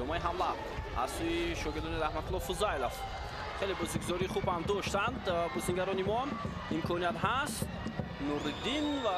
ادامه حمله از سوی شاگردان رحمت‌الله فضایلوف. خیلی بازیگزاری خوب هم داشتند بازیگران ما. امکانیت هست نوردین و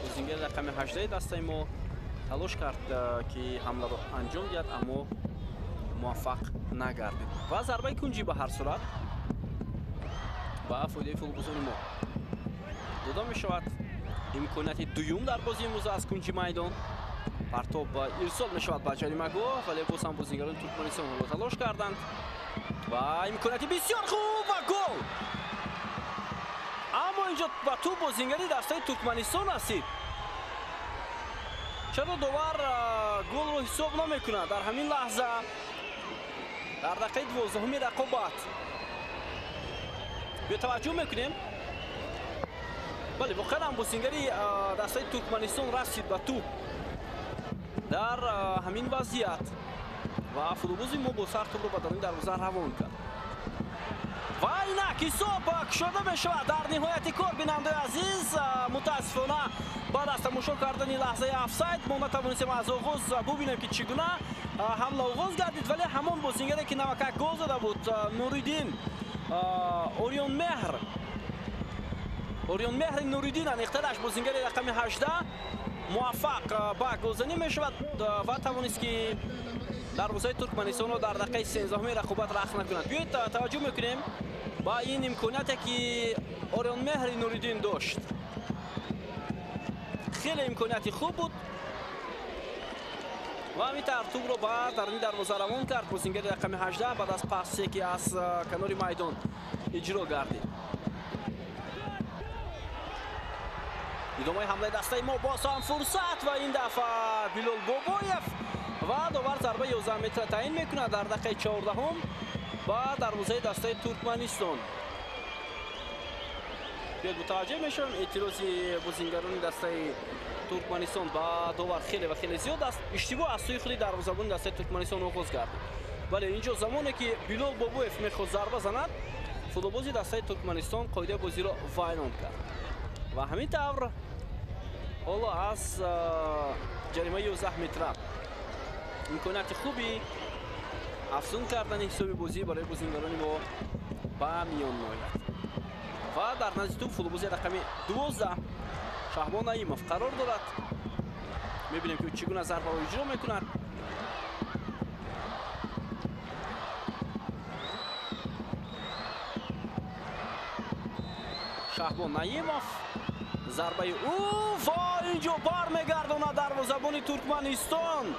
بازیگر رقم 18 دسته ما تلاش کرد که حمله رو انجام دهد اما موفق نگردید و ضربه کنجی به هر صورت با فایده فوتبالبازان ما داده می شود. امکانیت دوم در بازی امروز از کنجی میدان پرتاب ارسال می شود به جریمه گاه ولی باز هم بازیگران ترکمنستان رو تلاش کردند و امکانیت بسیار خوب و گل. اما اینجا با تو بازیگری دسته ترکمنستان رسید. چرا داور گل رو حساب نمیکنه؟ در همین لحظه در دقیقه 12 رقابت به توجه میکنیم. بله واقعا هم بازیگری دسته ترکمنستان رسید به توپ در همین وضعیت و فوتبالبازی ما با سر توپ رو به درون دروازه روان کرد و اینک حساب شده می شود. در نهایت کار بیننده عزیز متاسفانه بعد از تماشا کردن لحظه افساید ما نتوانستیم از آغاز ببینیم که چگونه حمله آغاز گردید ولی همان بازیگری که نمکک گل زده بود نوریدین اوریون مهر نوریدین انیخترش بازیگر رقم 18 موفق به گلزنی می شود و توانست که دروازه ترکمنستان رو در دقیقه 13 رقابت رخ نکند. بیایید توجه میکنیم با این امکانیتی که اوریون مهر نوریدین داشت. خیلی امکانیتی خوب بود و همین توپ رو بعد در این دروازه روان کرد بازیگر رقم 18 بعد از پاسی که از کنار میدان اجرا گردید. ادامه حمله دسته ما باز هم فرصت و این دفعه بلال بابایف و داور ضربه 11 متر تعیین میکنه در دقیقه 14 و دروازه دسته ترکمنستان. بیاید متوجه میشم اعتراض بازیگران دسته ترکمنستان با داور خیلی و خیلی زیاد است. اشتباه از سوی خود دروازه‌بان دسته ترکمنستان آغاز کرد. ولی اینجا زمانی که بلال بابایف میخواد ضربه زند فوتبالبازی دسته ترکمنستان قاعده بازی را وایران کرد و همین طور حالا از جریمه 11 متر امکانیت خوبی افزون کردن حساب بازی برای بازیگران ما با میان میآید و در نزد توپ فوتبالبازی رقم 12 شهبان نعیمов قرار دارد. میبینیم که چگونه ضربه را اجرا میکند. شهبان نعیمов ضربه و اینجا برمیگرداند دروازه‌بان ترکمنستان.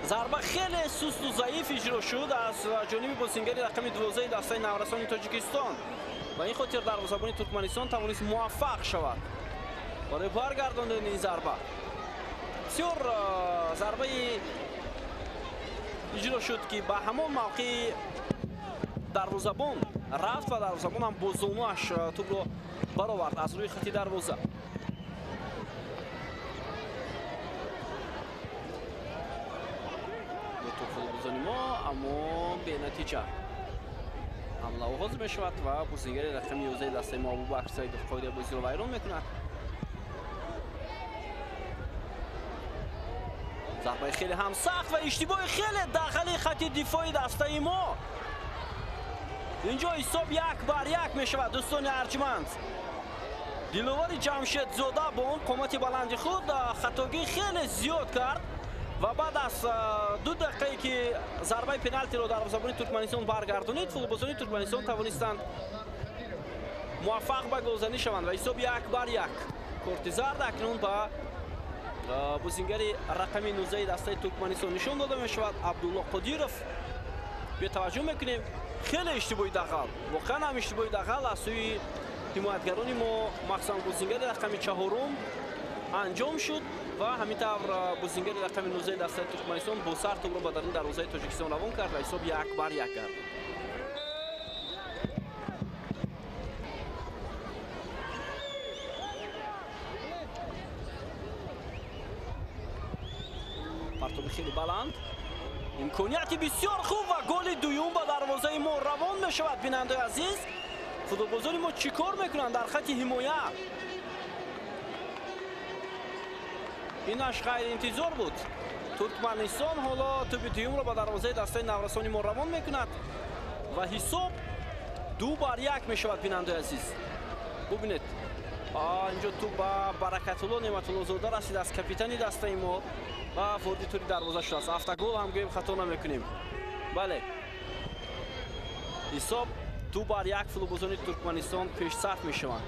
ضربه خیلی سست و ضعیف اجرا شد از جانب بازیگر رقم 12 دسته نورستان تاجیکستان و این خاطر دروازه‌بان ترکمنستان توانست موفق شود برای برگرداندن این ضربه. بسیار ضربه اجرا شد که به همان موقع دروازه‌بان رفت و دروازه‌بان هم با زانوش توپ را برآورد از روی خط دروازه. ما اما به نتیجه حمله آغاز می شود و بازیگر رقم 11 دسته ما ابوبکر سیدوف قاعده بازی را ویران میکند. ضربه خیلی هم سخت و اشتباه خیلی داخلی خط دفاعی دسته ما. اینجا حساب 1-1 می شود دوستان ارجمند. دلاور جمشید زاده با اون قامت بلند خود خطاگی خیلی زیاد کرد و بعد از 2 دقیقه که ضربه پنالتی رو دروازه‌بان ترکمنستان برگردونید فوتبالبازان ترکمنستان توانستند موفق به گلزنی شوند و حساب 1-1 کارت زرد اکنون با بازیگر رقم 19 دسته ترکمنستان نشان داده می شود عبدالله قادیروف. به توجه میکنیم خیلی اشتباهی داخل واقعا هم اشتباهی داخل از سوی حمایتگران ما مخصوصا بازیگر رقم 4 انجام شد و همینطور بازیگر رقم 19 دسته ترکمنستان با سر توپ را به درون دروازه تاجیکستان روان کرد و حساب 1-1 کرد. پرتاب خیلی بلند امکانیت بسیار خوب و گل دوم به دروازه ما روان می شود. بیننده عزیز فوتبالبازان ما چیکار میکنند در خط حمایت؟ اینش غیر انتظار بود туркманистон ҳоло тӯби дуюмро ба дарвозаи дастаи наврасони мо равон мекунад ва ҳисоб 2-1 мешавад. бинандаи азиз, бубинед инҷо тӯб ба Баракатулло Неъматуллозода расида аз капитани дастаи мо ва ворди тури дарвоза шудааст. автогол ҳам гӯем хато намекунем. бале, ҳисоб 2-1 футболбозони Туркманистон пешсаф мешаванд.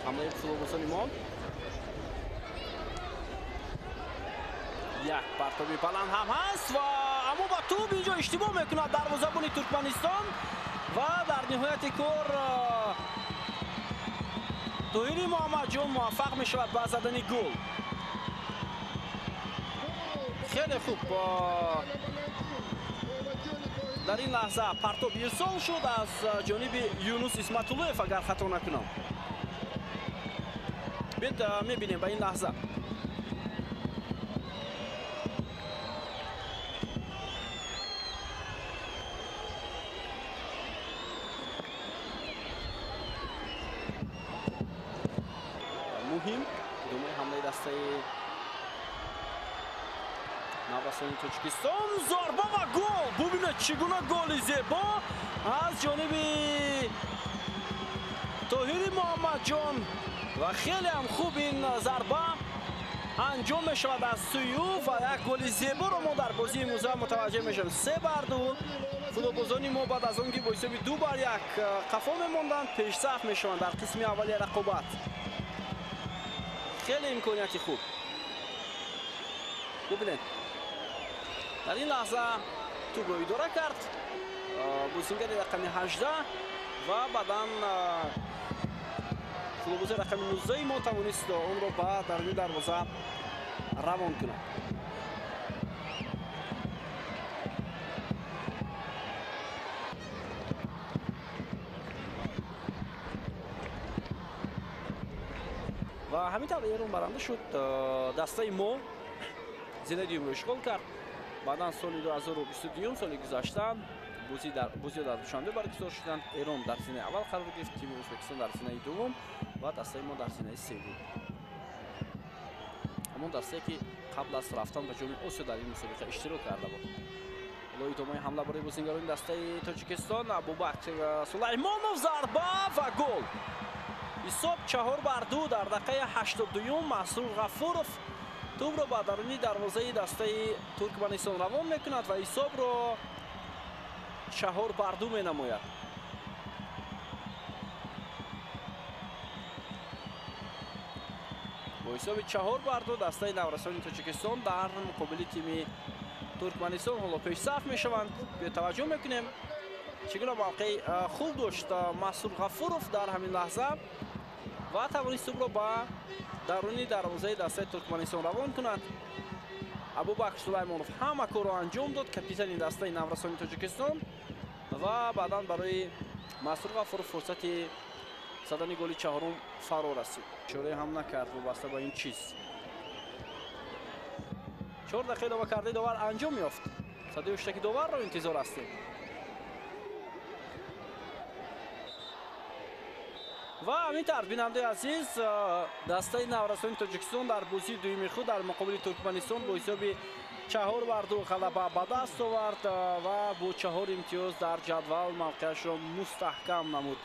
ҳамлаи футболбозони мо як партоби баланд ҳам ҳаст ва аммо ба тӯб инҷо иштибоҳ мекунад дарвозабони Туркманистон ва дар ниҳояти кор Тоҳири Муҳаммадҷон муваффақ мешавад ба задани гол. хеле хуб, дар ин лаҳза партоб ирсол шуд аз ҷониби Юнус Исматуллоев, агар хато накунам. бед мебинем ба ин лаҳза муҳим идомаи ҳамлаи дастаи наврасони Тоҷикистон. зорба ва гол. бубинед чӣ гуна голи зебо аз ҷониби Тоҳири Муҳаммадҷон ва хеле ҳам хуб ин зарба анҷом мешавад аз сӯи ӯ ва як голи зеборо мо дар бозии имрӯза мутаваҷҷеҳ мешавем. 3-2 футболбозони мо баъд аз он ки бо ҳисоби 2-1 қафо мемонданд пешсаф мешаванд дар қисми аввали рақобат. хеле имконияти хуб. бубинед дар ин лаҳза тӯбро идора кард бозингари рақами 18 ва баъдан футболбози рақами 19 мо тавонист онро ба даруни дарвоза равон кунад. ва ҳамин тавр эрон баранда шуд. дастаи мо зинаи дуюмро ишғол кард. баъдан соли 2022 соли гузашта бозиҳо дар душанбе баргузор шуданд. эрон дар зинаи аввал қарор гирифт, тими ӯзбекистон дар зинаи дуввум ва дастаи мо дар зинаи севум. ҳамон дастае ки қабл аз рафтан ба ҷоми осиё дар ин мусобиқа иштирок карда буд. ҳоло идомаи ҳамла барои бозингарони дастаи Тоҷикистон. Абубакр Сулаймонов зарба ва гол. ҳисоб 4-2 дар дақиқаи 82 Масрур Ғафуров тӯбро ба даруни дарвозаи дастаи Туркманистон равон мекунад ва ҳисобро 4-2 менамояд. бо ҳисоби 4-2 дастаи наврасони Тоҷикистон дар муқобили тими Туркманистон ҳоло пешсаф мешаванд. таваҷҷӯҳ мекунем чӣ гуна мавқеи хуб дошт Масрур Ғафуров дар ҳамин лаҳза ва тавонист тӯбро ба даруни дарвозаи дастаи Туркманистон равон кунад. Абубакр Сулаймонов ҳама корро анҷом дод, капитани дастаи наврасони Тоҷикистон ва баъдан барои Масрур Ғафуров фурсати задани голи чаҳорум фаро расид. чоре ҳам накард вобаста ба ин чиз. 4 дақиқа илова кардаи довар анҷом ёфт. садои хуштаки доварро интизор ҳастем. ва ҳамин тарз бинандаи азиз дастаи наврасони Тоҷикистон дар бозии дуюми худ дар муқобили Туркманистон бо ҳисоби 4-2 ғалаба ба даст овард ва бо 4 имтиёз дар ҷадвал мавқеашро мустаҳкам намуд.